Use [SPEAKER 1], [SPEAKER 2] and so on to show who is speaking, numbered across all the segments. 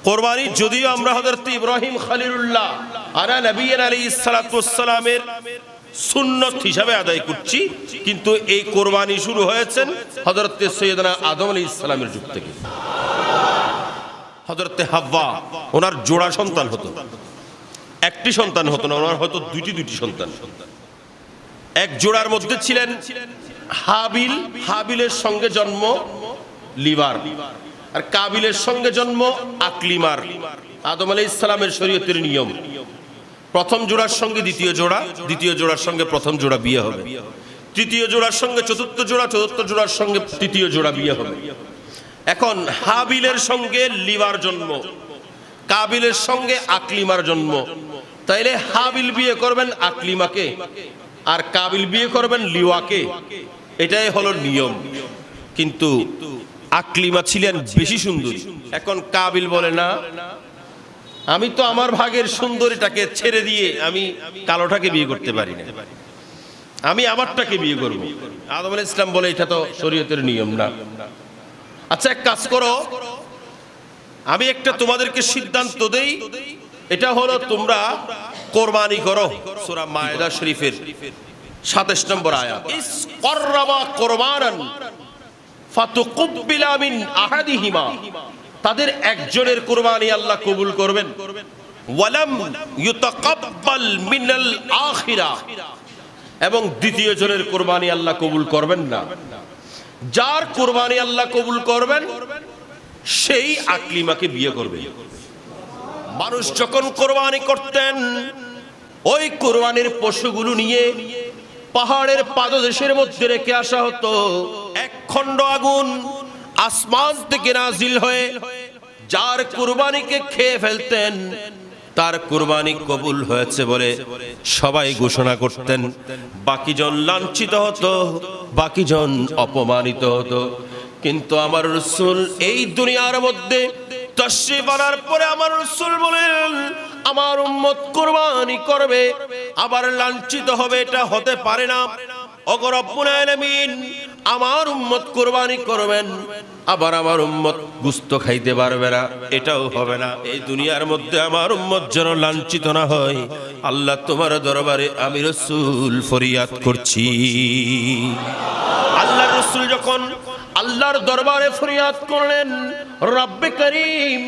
[SPEAKER 1] কোরবানি যদিও আমরা হযরত ইব্রাহিম খলিলুল্লাহ আলা নবিয়্যিনা আলাইহিস সালাতু ওয়াস সালামের সুন্নত হিসাবে আদায় করছি, কিন্তু এই কোরবানি শুরু হয়েছে হযরত সৈয়দনা আদম আলাইহিস সালামের যুগ থেকে। হযরত হাওয়া ওনার জোড়া সন্তান হতো, একটি সন্তান হতো না, ওনার হয়তো দুটি সন্তান। এক জোড়ার মধ্যে ছিলেন হাবিল, হাবিলের সঙ্গে জন্ম লিবার, আর কাবিলের সঙ্গে জন্ম আকলিমার। আদম আলাইহিস সালামের শরীয়তের নিয়ম, প্রথম জোড়ার সঙ্গে দ্বিতীয় জোড়া, দ্বিতীয় জোড়ার সঙ্গে প্রথম জোড়া বিয়ে হবে, তৃতীয় জোড়ার সঙ্গে চতুর্থ জোড়া, চতুর্থ জোড়ার সঙ্গে তৃতীয় জোড়া বিয়ে হবে। এখন হাবিলের সঙ্গে লিবার জন্ম, কাবিলের সঙ্গে আকলিমার জন্ম, তাইলে হাবিল বিয়ে করবেন আকলিমাকে আর কাবিল বিয়ে করবেন লিওয়াকে, এটাই হলো নিয়ম। কিন্তু আকলিমা ছিলেন বেশি সুন্দরী। এখন কাবিল বলে, না, আমি তো আমার ভাগের সুন্দরীটাকে ছেড়ে দিয়ে আমি কালোটাকে বিয়ে করতে পারি না, আমি আমারটাকে বিয়ে করব। আদম আলাইহিস সালাম বলে, এটা তো শরীয়তের নিয়ম না। আচ্ছা, এক কাজ করো, আমি একটা তোমাদেরকে সিদ্ধান্ত দেই, এটা হলো তোমরা কোরবানি করো। সূরা মায়েদা শরীফের 27 নম্বর আয়াত, ইসকররাবা কুরবানান ফাতুকুব্বিলা মিন আহাদিহিমা, তাদের একজনের কুরবানি আল্লাহ কবুল করবেন, ওয়ালাম ইউতাকাব্বাল মিনাল আখিরা, এবং দ্বিতীয় জনের কুরবানি আল্লাহ কবুল করবেন না। যার কুরবানি আল্লাহ কবুল করবেন সেই আকলিমাকে বিয়ে করবে। মানুষ যখন কোরবানি করতেন, ওই কোরবানির পশুগুলো নিয়ে পাহাড়ের পাদদেশের মধ্যে রেখে আসা হতো। এক খণ্ড আগুন আসমান থেকে নাজিল হয়ে যার কুরবানিকে খেয়ে ফেলতেন, তার কুরবানি কবুল হয়েছে বলে সবাই ঘোষণা করতেন। বাকিজন লাঞ্ছিত হতো, বাকিজন অপমানিত হতো। কিন্তু আমার রাসূল এই দুনিয়ার মধ্যে তাশরীফ আনার পরে আমার রাসূল বলেন, আমার উম্মত কুরবানি করবে আবার লাঞ্ছিত হবে, এটা হতে পারে না। ওগো রব্বুল আলামিন, আমার উম্মত কুরবানি করবেন আবার আমার উম্মত গোশত খাইতে পারবে না, এটাও হবে না। এই দুনিয়ার মধ্যে আমার উম্মত যেন লাঞ্ছিত না হয়, আল্লাহ তোমার দরবারে আমি রাসূল ফরিয়াদ করছি। আল্লাহর রাসূল যখন আল্লাহর দরবারে ফরিয়াদ করলেন, রব্বে করিম,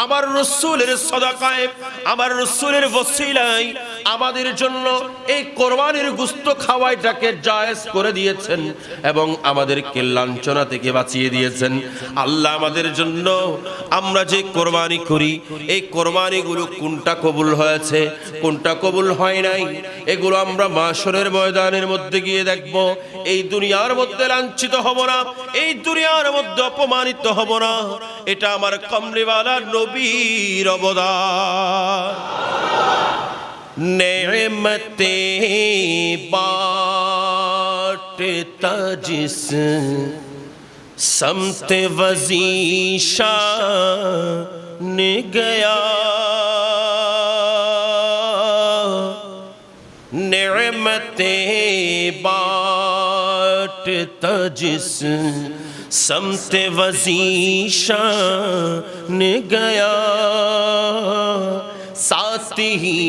[SPEAKER 1] আমার রাসূলের সাদাকায়, আমার রাসূলের ওসিলায় আমাদের জন্য এই কোরবানির গোশত খাওয়াটাকে জায়েজ করে দিয়েছেন এবং আমাদেরকে লাঞ্ছনা থেকে বাঁচিয়ে দিয়েছেন। আল্লাহ আমাদের জন্য আমরা যে কোরবানি করি, এই কোরবানিগুলো কোনটা কবুল হয়েছে, কোনটা কবুল হয় নাই, এগুলো আমরা মাশরের ময়দানের মধ্যে গিয়ে দেখব। এই দুনিয়ার মধ্যে লাঞ্ছিত হব না, এই দুনিয়ার মধ্যে অপমানিত হব না। এটা আমার কমলিওয়ালা নবীর অবদান। नेमते बांटता जिस समते वज़ीशान गया, नेमते बांटता जिस समते वज़ीशान गया, साथ ही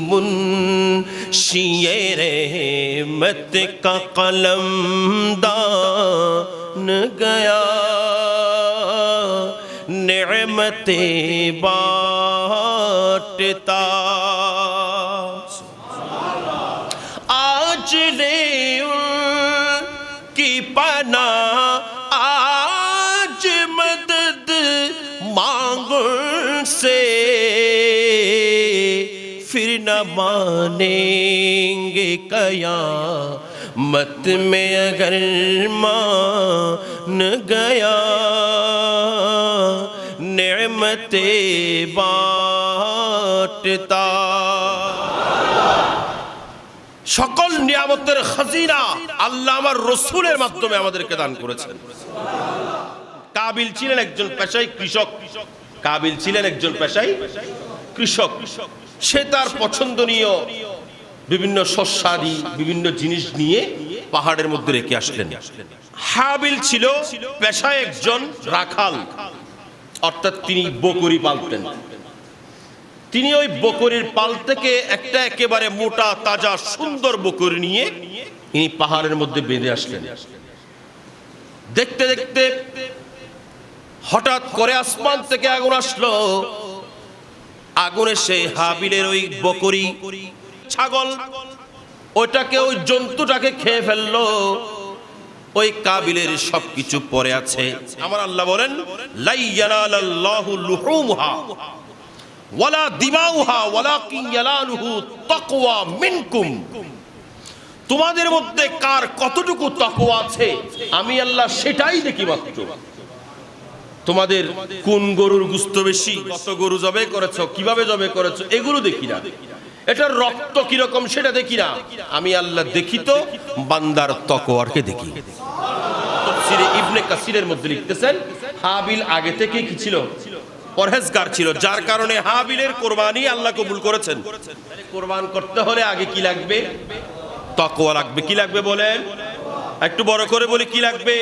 [SPEAKER 1] मुंशिए रहमत का कलमदान गया, नेमते बांटता। आज ले उनकी पनाह, आज मदद मांगो से, फिर न मानेंगे कयामत में अगर मान गया, नेमते बांटता। সকল নিয়ামতের খাজিনা আল্লাহ আমার রাসূলের মাধ্যমে আমাদেরকে দান করেছেন। কাবিল ছিলেন একজন পেশায় কৃষক, কাবিল ছিলেন একজন পেশায় কৃষক। সে তার পছন্দনীয় বিভিন্ন শস্যাদি বিভিন্ন জিনিস নিয়ে পাহাড়ের মধ্যে রেখে আসলেন। হাবিল ছিল পেশায় একজন রাখাল, অর্থাৎ তিনি বকরি পালতেন। তিনি ওই বকরির পাল থেকে একটা একেবারে মোটা তাজা সুন্দর বকরি নিয়ে তিনি পাহাড়ের মধ্যে বেঁধে আসলেন। দেখতে দেখতে হঠাৎ করে আসমান থেকে আগুন আসলো। আগুনে সেই হাবিলের ওই বকরি ছাগল ওইটাকে ওই জন্তুটাকে খেয়ে ফেললো। ওই কাবিলের সবকিছু পড়ে আছে। আমার আল্লাহ বলেন লা ইয়ানালাল্লাহু লুহুমহা ওয়ালা দিমাউহা ওয়ালাকিন ইয়ানালুহু তাকওয়া মিনকুম। তোমাদের মধ্যে কার কতটুকু তাকওয়া আছে আমি আল্লাহ সেটাই দেখি মাত্র। তোমাদের কোন গরুর গোশত বেশি, কত গরু জবে করেছো, কিভাবে জবে করেছো, এগুলো দেখি না। এটার রক্ত কিরকম সেটা দেখি না। আমি আল্লাহ দেখি তো বান্দার তাকওয়াকে দেখি। তাফসীরে ইবনে কাসিরের মধ্যে লিখতেছেন হাবিল আগে থেকে কি ছিল? পরহেজগার ছিল, যার কারণে হাবিলের কোরবানি আল্লাহ কবুল করেছেন। কোরবান করতে হলে আগে কি লাগবে? তাকওয়া লাগবে। কি লাগবে বলেন? একটু বড় করে বলি, কি লাগবে?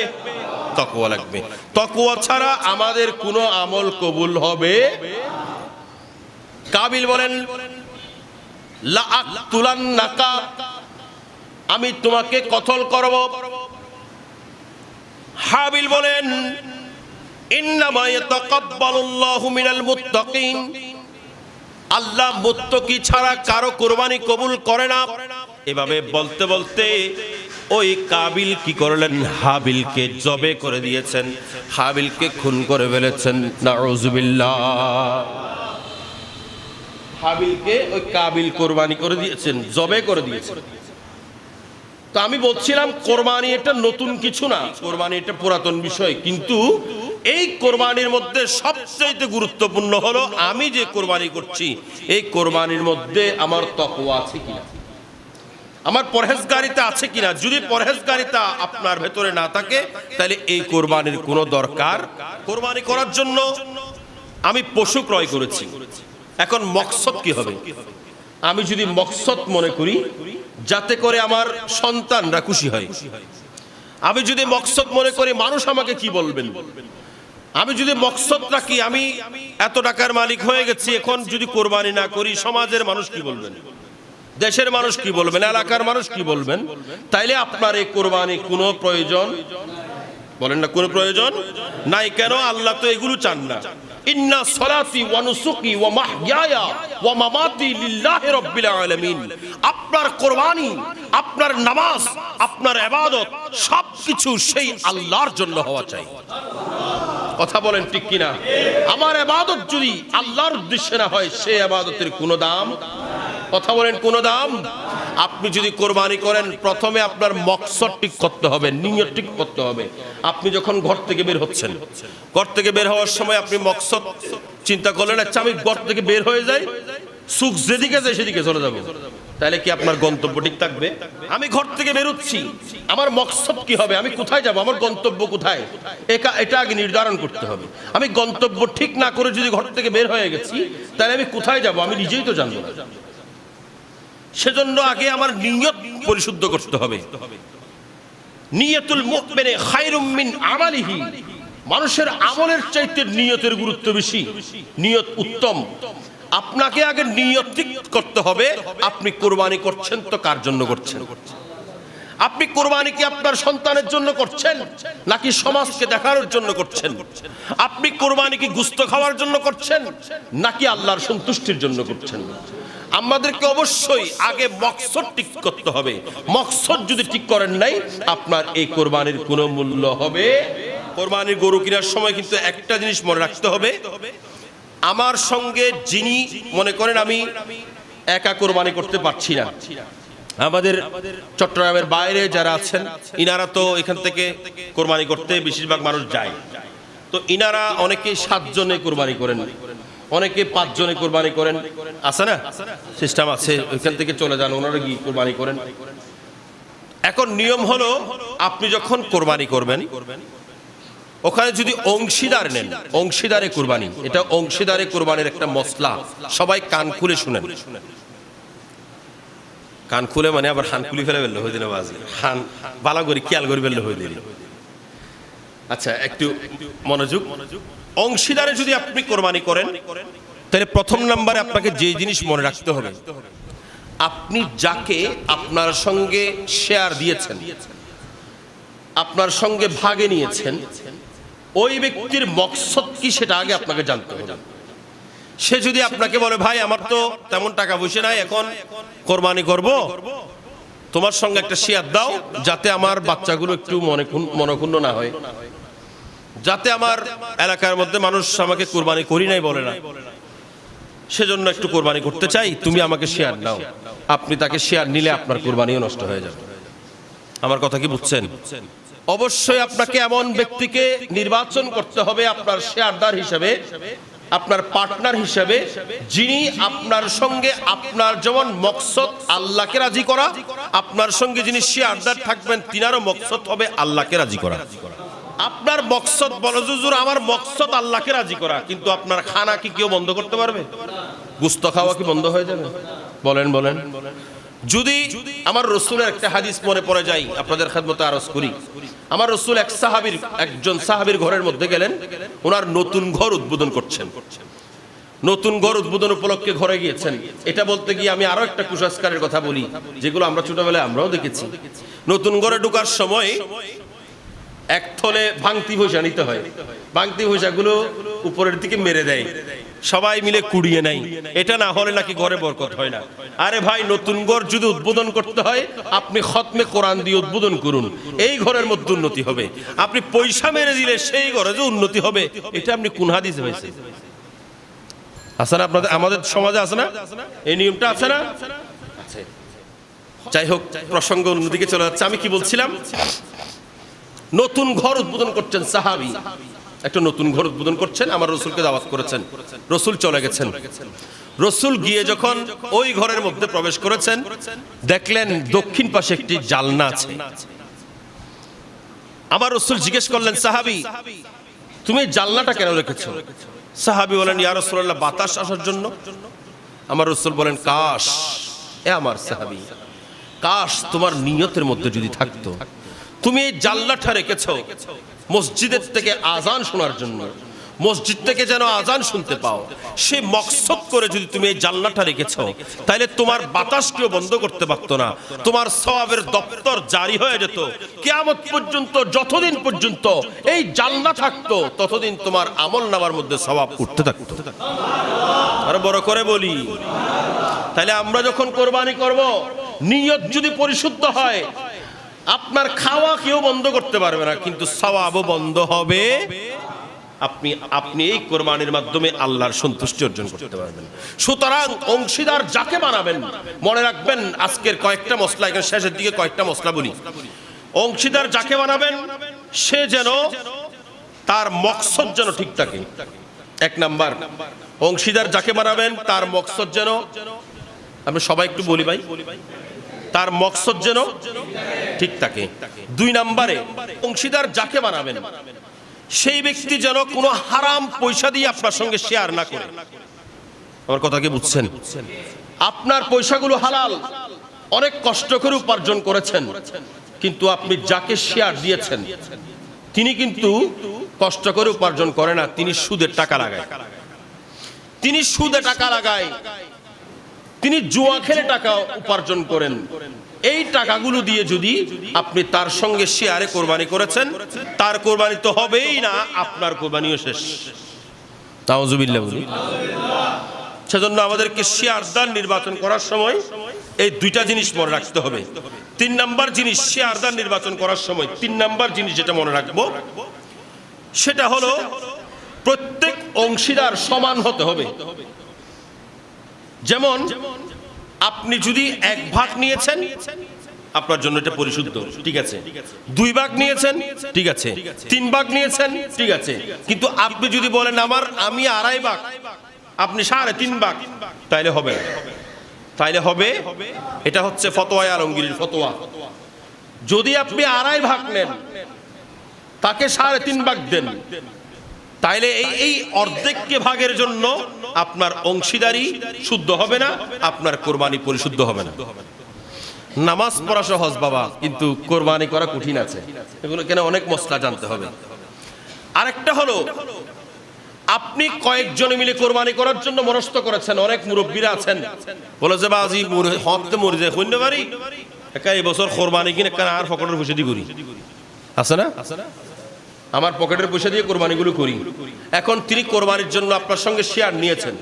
[SPEAKER 1] তাকওয়া লাগবে। তাকওয়া ছাড়া আমাদের কোনো আমল কবুল হবে। কাবিল বলেন লা আকতুলান্নাকা, আমি তোমাকে কতল করব। হাবিল বলেন ইন্নামা ইয়াতাকাব্বালুল্লাহু মিনাল মুত্তাকিন, আল্লাহ মুত্তাকি ছাড়া কারো কুরবানি কবুল করে না। এভাবে বলতে বলতে ওই কাবিল কি করলেন? হাবিলকে জবে করে দিয়েছেন, হাবিলকে খুন করে ফেলেছেন। নাউযুবিল্লাহ। হাবিলকে ওই কাবিল কোরবানি করে দিয়েছেন, জবে করে দিয়েছেন। তো আমি বলছিলাম কোরবানি এটা নতুন কিছু না, কোরবানি এটা পুরাতন বিষয়। কিন্তু এই কোরবানির মধ্যে সবচেয়ে গুরুত্বপূর্ণ হলো আমি যে কোরবানি করছি এই কোরবানির মধ্যে আমার তাকওয়া আছে কিনা, আমার পরহেজগারিতা আছে কিনা। যদি পরহেজগারিতা আপনার ভেতরে না থাকে তাহলে এই কোরবানির কোনো দরকার। কোরবানি করার জন্য আমি পশু ক্রয় করেছি, এখন মকসদ কি হবে? আমি যদি মকসদ মনে করি যাতে করে আমার সন্তানরা খুশি হয়, আমি যদি মকসদ মনে করি মানুষ আমাকে কি বলবেন, আমি যদি মকসদ রাখি আমি এত টাকার মালিক হয়ে গেছি, এখন যদি কোরবানি না করি সমাজের মানুষ কি বলবেন, দেশের মানুষ কি বলবেন, এলাকার মানুষ কি বলবেন, তাইলে আপনার এই কোরবানি কোনো প্রয়োজন বলেন না, কোনো প্রয়োজন নাই। কেন? আল্লাহ তো এগুলো চান না। ইন্না সলাতি ওয়া নুসুকি ওয়া মাহইয়ায়া ওয়া মামাতি লিল্লাহি রাব্বিল আলামিন। আপনার কোরবানি, আপনার নামাজ, আপনার ইবাদত সবকিছু সেই আল্লাহর জন্য হওয়া চাই। কথা বলেন ঠিক কিনা? আমার ইবাদত যদি আল্লাহর উদ্দেশ্যে না হয় সেই ইবাদতের কোনো দাম, কথা বলেন কোনো দাম। আপনি যদি কোরবানি করেন প্রথমে আপনার মকসদ ঠিক করতে হবে, নিয়ত ঠিক করতে হবে। আপনি যখন ঘর থেকে বের হচ্ছেন, ঘর থেকে বের হওয়ার সময় আপনি মকসদ চিন্তা করলেন আচ্ছা আমি ঘর থেকে বের হয়ে যাই, সুখ যেদিকে যায় সেদিকে চলে যাবো, তাহলে কি আপনার গন্তব্য ঠিক থাকবে? আমি ঘর থেকে বেরোচ্ছি, আমার মকসদ কি হবে, আমি কোথায় যাব, আমার গন্তব্য কোথায়, এটা আগে নির্ধারণ করতে হবে। আমি গন্তব্য ঠিক না করে যদি ঘর থেকে বের হয়ে গেছি তাহলে আমি কোথায় যাব আমি নিজেই তো জানবো না। সেজন্য আগে আমার নিয়ত পরিশুদ্ধ করতে হবে। নিয়তুল মুমিনে খায়রুম মিন আমালিহি, মানুষের আমলের চাইতে নিয়তের গুরুত্ব বেশি, নিয়ত উত্তম। আপনাকে আগে নিয়ত ঠিক করতে হবে আপনি কোরবানি করছেন তো কার জন্য করছেন। আপনি কোরবানি কি আপনার সন্তানের জন্য করছেন নাকি সমাজকে দেখানোর জন্য করছেন? আপনি কোরবানি কি গোশত খাওয়ার জন্য করছেন নাকি আল্লাহর সন্তুষ্টির জন্য করছেন? আমাদেরকে অবশ্যই আগে মকসদ ঠিক করতে হবে। মকসদ যদি ঠিক করেন নাই আপনার এই কোরবানির কোনো মূল্য হবে। কোরবানির গরু কেনার সময় কিন্তু একটা জিনিস মনে রাখতে হবে, আমার সঙ্গে যিনি মনে করেন আমি একা কোরবানি করতে পারছি না, আমাদের চট্টগ্রামের বাইরে যারা আছেন ইনারা তো এখান থেকে কোরবানি করতে বেশিরভাগ মানুষ যায়, তো ইনারা অনেকে 7 জনে কোরবানি করেন, অনেকে 5 জনে কোরবানি করেন, আছে না সিস্টেম আছে, ওইখান থেকে চলে যান ওনারা গিয়ে কোরবানি করেন। এখন নিয়ম হলো আপনি যখন কোরবানি করবেন ওখানে যদি অংশীদার নেন, অংশীদারে কোরবানি, এটা অংশীদারে কোরবানির একটা মশলা। সবাই কান খুলে শুনেন, কান খুলে মানে আবার হান খুলি ফেলে ফেললে হয়ে দিন, হান বালা করি খেয়াল করে ফেললে হয়ে দিন। আচ্ছা একটু মনোযোগ। অংশীদারে যদি আপনি কোরবানি করেন, তাহলে প্রথম নম্বরে আপনাকে যে জিনিস মনে রাখতে হবে, আপনি যাকে আপনার সঙ্গে শেয়ার দিয়েছেন, আপনার সঙ্গে ভাগে নিয়েছেন, ওই ব্যক্তির মকসদ কি সেটা আগে আপনাকে জানতে হবে। সে যদি আপনাকে বলে, ভাই আমার তো তেমন টাকা পয়সা নাই, এখন কোরবানি করব, তোমার সঙ্গে একটা শেয়ার দাও যাতে আমার বাচ্চাগুলো একটু মনক্ষুণ্ণ না হয়, যাতে আমার এলাকার মধ্যে মানুষ আমাকে কোরবানি করি নাই বলে না, সেজন্য একটু কোরবানি করতে চাই, তুমি আমাকে শেয়ার দাও। আপনি তাকে শেয়ার নিলে আপনার কোরবানিও নষ্ট হয়ে যাবে। আমার কথা কি বুঝছেন? অবশ্যই আপনাকে এমন ব্যক্তিকে নির্বাচন করতে হবে আপনার শেয়ারদার হিসেবে, আপনার পার্টনার হিসেবে, যিনি আপনার সঙ্গে, আপনার যেমন মকসদ আল্লাহকে রাজি করা, আপনার সঙ্গে যিনি শেয়ারদার থাকবেন তিনারও মকসদ হবে আল্লাহকে রাজি করা। আপনার মকসদ বলো হুজুর আমার মকসদ আল্লাহকে রাজি করা, কিন্তু আপনার খানা কি কেউ বন্ধ করতে পারবে? গুস্ত খাওয়া কি বন্ধ হয়ে যাবে? বলেন বলেন। যদি আমার রসুলের একটা হাদিস মনে পড়ে যায়, আপনাদের খেদমতে আরজ করি। আমার রসুল একজন সাহাবীর ঘরের মধ্যে গেলেন, ওনার নতুন ঘর উদ্বোধন করছেন। নতুন ঘর উদ্বোধন উপলক্ষে ঘরে গিয়েছেন। এটা বলতে গিয়ে আমি আরো একটা কুসংস্কারের কথা বলি, যেগুলো আমরা ছোটবেলায় আমরাও দেখেছি। নতুন ঘরে ঢোকার সময় এক থলে ভাঙতি পয়সা নিতে হয়, ভাঙতি পয়সাগুলো উপরের দিকে মেরে দেয়, সবাই মিলে কুড়িয়ে নেয়। এটা না হলে নাকি ঘরে বরকত হয় না। আরে ভাই, নতুন ঘর যদি উদ্বোধন করতে হয় আপনি খতমে কোরআন দিয়ে উদ্বোধন করুন, এই ঘরের মধ্যে উন্নতি হবে। আপনি পয়সা মেরে দিলে সেই ঘরে যে উন্নতি হবে, এটা আপনি কোন হাদিসে পাইছেন? আছে না আপনাদের, আমাদের সমাজে আছে না এই নিয়মটা? আছে না? যাই হোক, প্রসঙ্গ অন্যদিকে চলে যাচ্ছে। আমি কি বলছিলাম? নতুন ঘর উদ্বোধন করছেন সাহাবী, একটা নতুন ঘর উদ্বোধন করছেন, আমার রসুলকে দাওয়াত করেছেন, রসুল চলে গেছেন। রসুল গিয়ে যখন ওই ঘরের মধ্যে প্রবেশ করেছেন, দেখলেন দক্ষিণ পাশে একটি জালনা আছে। আমার রসুল জিজ্ঞেস করলেন, সাহাবী তুমি জালনাটা কেন রেখেছো? সাহাবী বলেন, ইয়া রাসূলুল্লাহ বাতাস আসার জন্য। আমার রসুল বলেন, কাশ এ আমার সাহাবী, কাশ তোমার নিয়তের মধ্যে যদি থাকতো, তুমি এই জানলাটা রেখেছো মসজিদের থেকে আজান শোনার জন্য, মসজিদ থেকে যেন আজান শুনতে পাও, সে মকসদ করে যদি তুমি এই জানলাটা রেখেছো, তাহলে তোমার বাতাসকেও বন্ধ করতে পারতো না, তোমার সওয়াবের দপ্তর জারি হয়ে যেত কিয়ামত পর্যন্ত। যতদিন পর্যন্ত এই জানলা থাকতো ততদিন তোমার আমল নামার মধ্যে সওয়াব উঠতে থাকতো। আরো বড় করে বলি, তাহলে আমরা যখন কোরবানি করব, নিয়ত যদি পরিশুদ্ধ হয়, আপনার খাওয়া কেউ বন্ধ করতে পারবে না, কিন্তু সওয়াবও বন্ধ হবে। আপনি এই কোরবানির মাধ্যমে আল্লাহর সন্তুষ্টি অর্জন করতে পারবেন। সুতরাং অংশীদার যাকে বানাবেন, মনে রাখবেন আজকের কয়েকটা মশলা, এখানে শেষের দিকে কয়েকটা মশলা বলি। অংশীদার যাকে বানাবেন সে যেন তার মকসদ যেন ঠিক থাকে। এক নাম্বার, অংশীদার যাকে বানাবেন তার মকসদ যেন, আমরা সবাই একটু বলি ভাই, তার মকসদ যেন ঠিক থাকে। দুই নম্বরে, অংশীদার যাকে বানাবেন সেই ব্যক্তি যেন কোনো হারাম পয়সা দিয়ে আপনার সঙ্গে শেয়ার না করে। আমার কথা কি বুঝছেন? আপনার পয়সাগুলো হালাল, অনেক কষ্ট করে উপার্জন করেছেন, কিন্তু আপনি যাকে শেয়ার দিয়েছেন তিনি কিন্তু কষ্ট করে উপার্জন করে না, তিনি সুদের টাকা লাগায়, তিনি সুদে টাকা লাগায়, তিনি জুয়া খেলে টাকা উপার্জন করেন। এই টাকাগুলো দিয়ে যদি আপনি তার সঙ্গে শেয়ারে কোরবানি করেছেন, তার কোরবানি তো হবেই না, আপনার কোরবানিও শেষ। নাউজুবিল্লাহ বলি। সেজন্য আমাদেরকে শেয়ারদার নির্বাচন করার সময় এই দুইটা জিনিস মনে রাখতে হবে। তিন নাম্বার জিনিস, শেয়ারদার নির্বাচন করার সময় তিন নাম্বার জিনিস যেটা মনে রাখবো, সেটা হলো প্রত্যেক অংশীদার সমান হতে হবে। যেমন আপনি যদি 1 ভাগ নিয়েছেন, আপনার জন্য এটা পরিশুদ্ধ, ঠিক আছে। 2 ভাগ নিয়েছেন, ঠিক আছে। 3 ভাগ নিয়েছেন, ঠিক আছে। কিন্তু আপনি যদি বলেন আমি 2.5 ভাগ, আপনি 3.5 ভাগ, তাইলে হবে না, তাইলে হবে। এটা হচ্ছে ফতোয়া আলমগীরের ফতোয়া। যদি আপনি 2.5 ভাগ নেন, তাকে 3.5 ভাগ দেন, তাইলে এই অর্ধেককে ভাগের জন্য আপনার অংশীদারি শুদ্ধ হবে না, আপনার কোরবানি পরিশুদ্ধ হবে না। নামাজ পড়া সহজ বাবা, কিন্তু কোরবানি করা কঠিন আছে। এগুলো কেন অনেক মশলা জানতে হবে। আরেকটা হলো আপনি কয়েকজনে মিলে কোরবানি করার জন্য মনস্থ করেছেন, অনেক মুরব্বীরা আছেন বলে যে বাজি হতে মরে যায় হইতে পারি একা এই বছর কোরবানি কিনে একটা আর পকেটের পয়সা দিয়ে করি, আছে না? আমার পকেটের পয়সা দিয়ে কোরবানিগুলো করি। এখন তিনি কোরবানির জন্য আপনার সঙ্গে শেয়ার নিয়েছেন,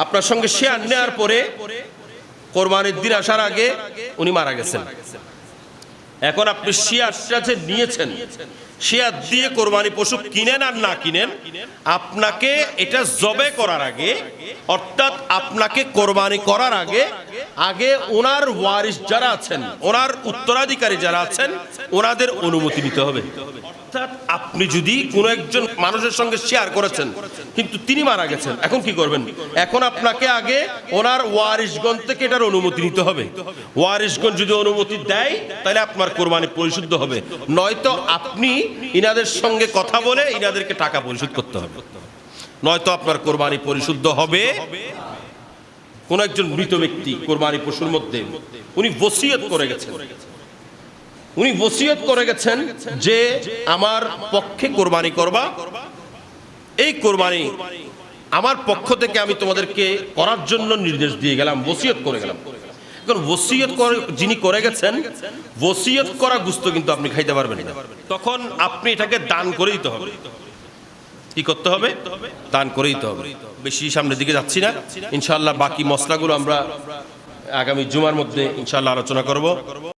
[SPEAKER 1] আপনার সঙ্গে শেয়ার নেওয়ার পরে কোরবানির দিন আসার আগে উনি মারা গেছেন। এখন আপনি শেয়ারটা যে নিয়েছেন, শেয়ার দিয়ে কোরবানি পশু কিনেন আর না কিনেন, আপনাকে এটা জবে করার আগে, অর্থাৎ আপনাকে কোরবানি করার আগে আগে ওনার ওয়ারিস যারা আছেন, ওনার উত্তরাধিকারী যারা আছেন, ওনাদের অনুমতি নিতে হবে। অর্থাৎ আপনি যদি কোনো একজন মানুষের সঙ্গে শেয়ার করেছেন কিন্তু তিনি মারা গেছেন, এখন কি করবেন? এখন আপনাকে আগে ওনার ওয়ারিসগণ থেকে এটার অনুমতি নিতে হবে। ওয়ারিসগণ যদি অনুমতি দেয় তাহলে আপনার কোরবানি পরিশুদ্ধ হবে, নয়তো আপনি ইনাদের সঙ্গে কথা বলে ইনাদেরকে টাকা পরিশোধ করতে হবে, নয়তো আপনার কোরবানি পরিশুদ্ধ হবে। কোন একজন মৃত ব্যক্তি কোরবানি পশুর মধ্যে উনি ওসিয়ত করে গেছেন, উনি ওসিয়ত করে গেছেন যে আমার পক্ষে কোরবানি করবা, এই কোরবানি আমার পক্ষ থেকে আমি তোমাদেরকে করার জন্য নির্দেশ দিয়ে গেলাম, ওসিয়ত করে গেলাম। এখন ওসিয়ত যিনি করে গেছেন, ওসিয়ত করা গোশত কিন্তু আপনি খাইতে পারবেন না, তখন আপনি এটাকে দান করে দিতে হবে। কি করতে হবে? দান করে দিতে হবে। বেশি সামনের দিকে যাচ্ছি না, ইনশাআল্লাহ বাকি মশলাগুলো আমরা আগামী জুমার মধ্যে ইনশাআল্লাহ আলোচনা করব।